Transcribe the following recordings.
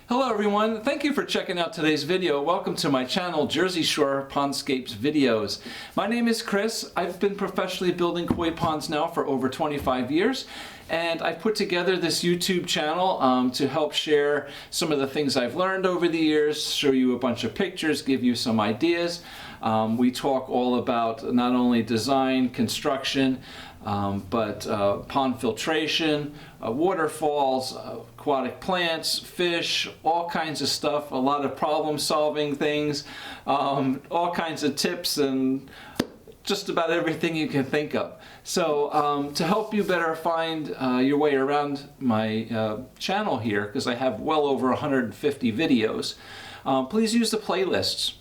Hello everyone, thank you for checking out today's video. Welcome to my channel, Jersey Shore Pondscapes Videos. My name is Chris. I've been professionally building koi ponds now for over 25 years, and I've put together this YouTube channel to help share some of the things I've learned over the years, show you a bunch of pictures, give you some ideas. We talk all about not only design, construction, but pond filtration, waterfalls, aquatic plants, fish, all kinds of stuff, a lot of problem solving things, all kinds of tips and just about everything you can think of. So to help you better find your way around my channel here, because I have well over 150 videos, please use the playlists.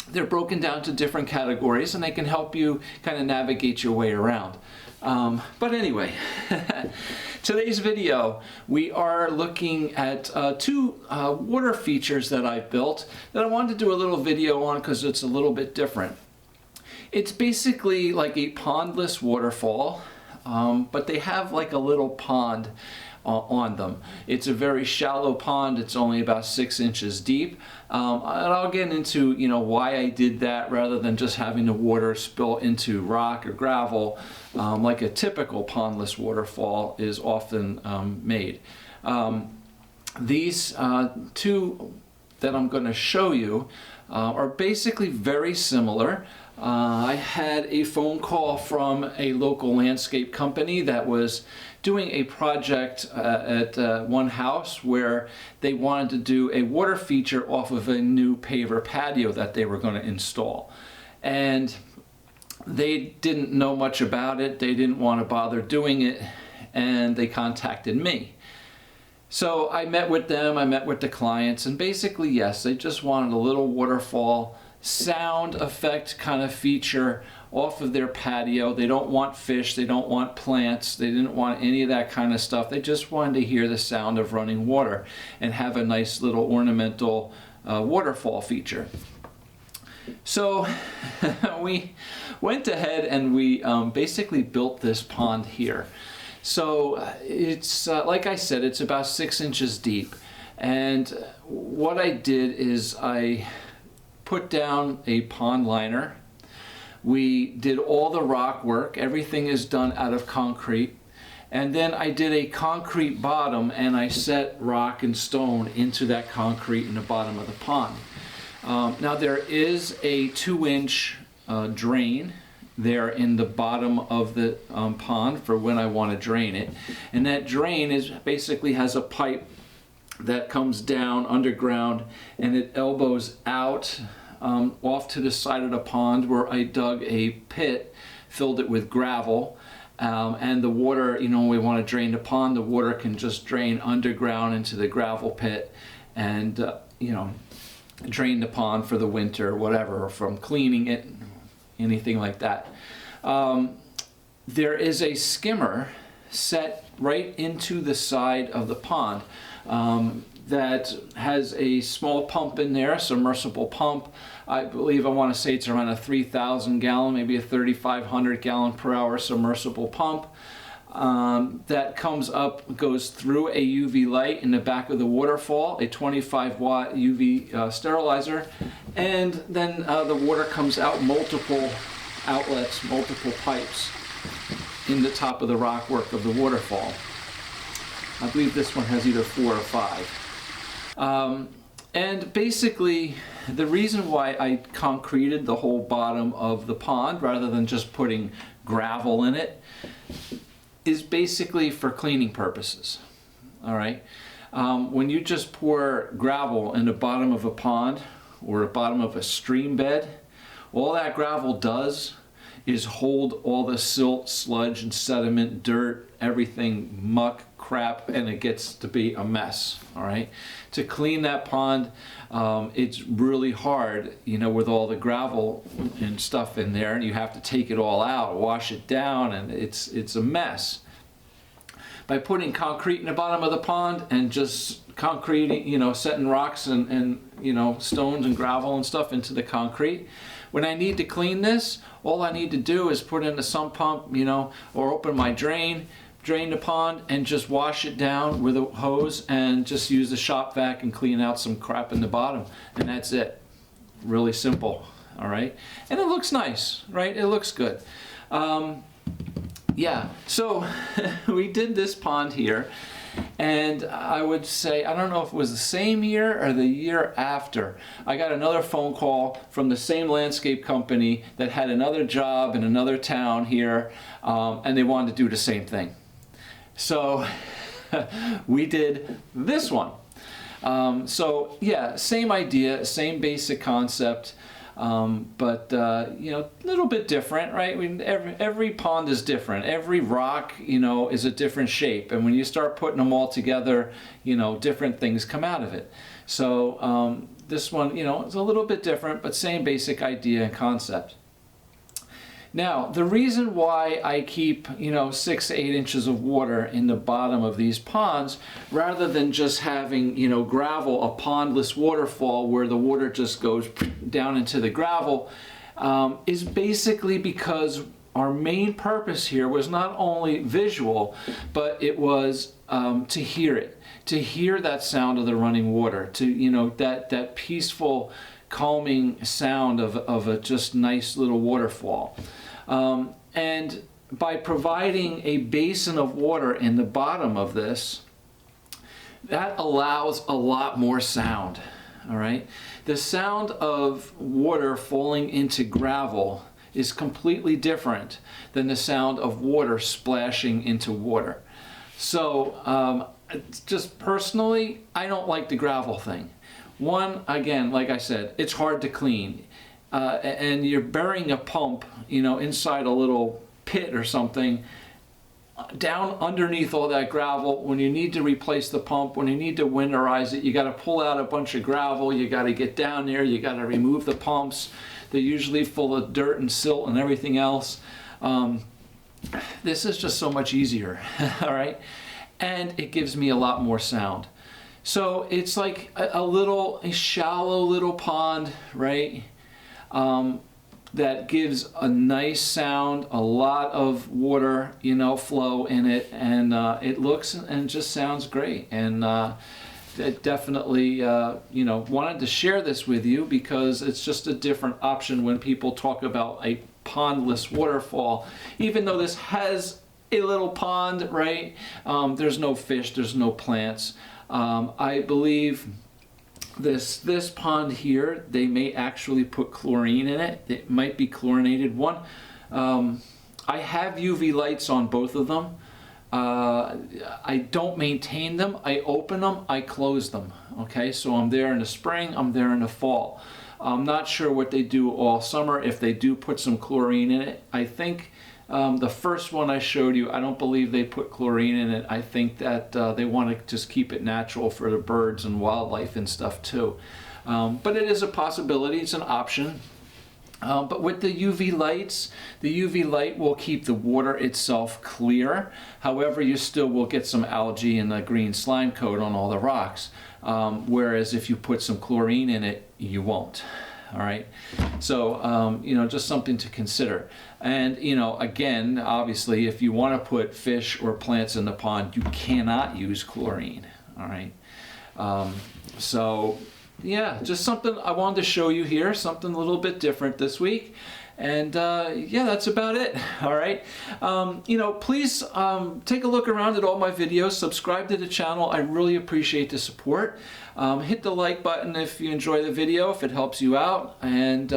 They're broken down to different categories and they can help you kind of navigate your way around. But anyway, today's video we are looking at two water features that I've built that I wanted to do a little video on because it's a little bit different. It's basically like a pondless waterfall, but they have like a little pond on them. It's a very shallow pond. It's only about 6 inches deep. And I'll get into why I did that rather than just having the water spill into rock or gravel like a typical pondless waterfall is often made. These two that I'm going to show you are basically very similar. I had a phone call from a local landscape company that was doing a project at one house where they wanted to do a water feature off of a new paver patio that they were going to install. And they didn't know much about it, they didn't want to bother doing it, and they contacted me. So I met with them, I met with the clients, and basically yes, they just wanted a little waterfall sound effect kind of feature off of their patio. They don't want fish, they don't want plants, they didn't want any of that kind of stuff. They just wanted to hear the sound of running water and have a nice little ornamental waterfall feature. So we went ahead and we basically built this pond here. So it's like I said, it's about 6 inches deep, and what I did is I put down a pond liner. We did all the rock work. Everything is done out of concrete. And then I did a concrete bottom and I set rock and stone into that concrete in the bottom of the pond. Now there is a 2-inch drain there in the bottom of the pond for when I want to drain it. And that drain basically has a pipe that comes down underground and it elbows out off to the side of the pond where I dug a pit, filled it with gravel, and the water, when we want to drain the pond, the water can just drain underground into the gravel pit and drain the pond for the winter, whatever, from cleaning it, anything like that. There is a skimmer set right into the side of the pond that has a small pump in there, a submersible pump. I believe, I want to say it's around a 3,000 gallon, maybe a 3,500 gallon per hour submersible pump that comes up, goes through a UV light in the back of the waterfall, a 25 watt UV sterilizer, and then the water comes out multiple outlets, multiple pipes in the top of the rock work of the waterfall. I believe this one has either 4 or 5. And basically, the reason why I concreted the whole bottom of the pond rather than just putting gravel in it is basically for cleaning purposes. All right. When you just pour gravel in the bottom of a pond or the bottom of a stream bed, all that gravel does is hold all the silt, sludge, and sediment, dirt, everything, muck, crap, and it gets to be a mess. All right. To clean that pond, it's really hard, with all the gravel and stuff in there, and you have to take it all out, wash it down, and it's a mess. By putting concrete in the bottom of the pond and just concrete, setting rocks and stones and gravel and stuff into the concrete, when I need to clean this, all I need to do is put in a sump pump, or open my drain, drain the pond and just wash it down with a hose and just use the shop vac and clean out some crap in the bottom, and that's it. Really simple. All right, and it looks nice, right? It looks good. Yeah, so we did this pond here, and I would say, I don't know if it was the same year or the year after, I got another phone call from the same landscape company that had another job in another town here, and they wanted to do the same thing. So we did this one. So yeah, same idea, same basic concept. But you know, a little bit different, right? I mean, every pond is different. Every rock, you know, is a different shape. And when you start putting them all together, you know, different things come out of it. So this one, you know, is a little bit different, but same basic idea and concept. Now, the reason why I keep, you know, 6 to 8 inches of water in the bottom of these ponds, rather than just having, you know, gravel, a pondless waterfall where the water just goes down into the gravel, is basically because our main purpose here was not only visual, but it was to hear it, to hear that sound of the running water, to, you know, that peaceful, calming sound of a just nice little waterfall. And by providing a basin of water in the bottom of this, that allows a lot more sound. All right, the sound of water falling into gravel is completely different than the sound of water splashing into water. So just personally, I don't like the gravel thing. One, again, like I said, it's hard to clean. And you're burying a pump, you know, inside a little pit or something, down underneath all that gravel. When you need to replace the pump, when you need to winterize it, you got to pull out a bunch of gravel, you got to get down there, you got to remove the pumps. They're usually full of dirt and silt and everything else. This is just so much easier, all right? And it gives me a lot more sound. So it's like a shallow little pond, right? That gives a nice sound, a lot of water, you know, flow in it, and it looks and just sounds great. And it definitely, you know, wanted to share this with you because it's just a different option when people talk about a pondless waterfall. Even though this has a little pond, right? There's no fish, there's no plants. I believe this pond here, they may actually put chlorine in it. It might be chlorinated. One, I have UV lights on both of them. I don't maintain them. I open them, I close them. Okay, so I'm there in the spring, I'm there in the fall. I'm not sure what they do all summer, if they do put some chlorine in it. I think the first one I showed you, I don't believe they put chlorine in it. I think that they want to just keep it natural for the birds and wildlife and stuff too. But it is a possibility, it's an option. But with the UV lights, the UV light will keep the water itself clear. However, you still will get some algae and the green slime coat on all the rocks. Whereas if you put some chlorine in it, you won't. All right, so you know, just something to consider. And you know, again, obviously, if you want to put fish or plants in the pond, you cannot use chlorine. All right, so yeah, just something I wanted to show you here, something a little bit different this week. And yeah, that's about it. All right. You know, please take a look around at all my videos. Subscribe to the channel. I really appreciate the support. Hit the like button if you enjoy the video, if it helps you out. And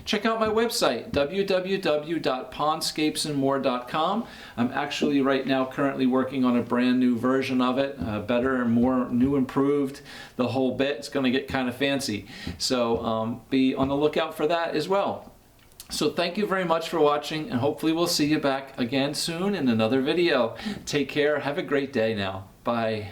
check out my website, www.pondscapesandmore.com. I'm actually right now currently working on a brand new version of it, better and more new, improved, the whole bit. It's going to get kind of fancy. So be on the lookout for that as well. So thank you very much for watching, and hopefully we'll see you back again soon in another video. Take care. Have a great day now. Bye.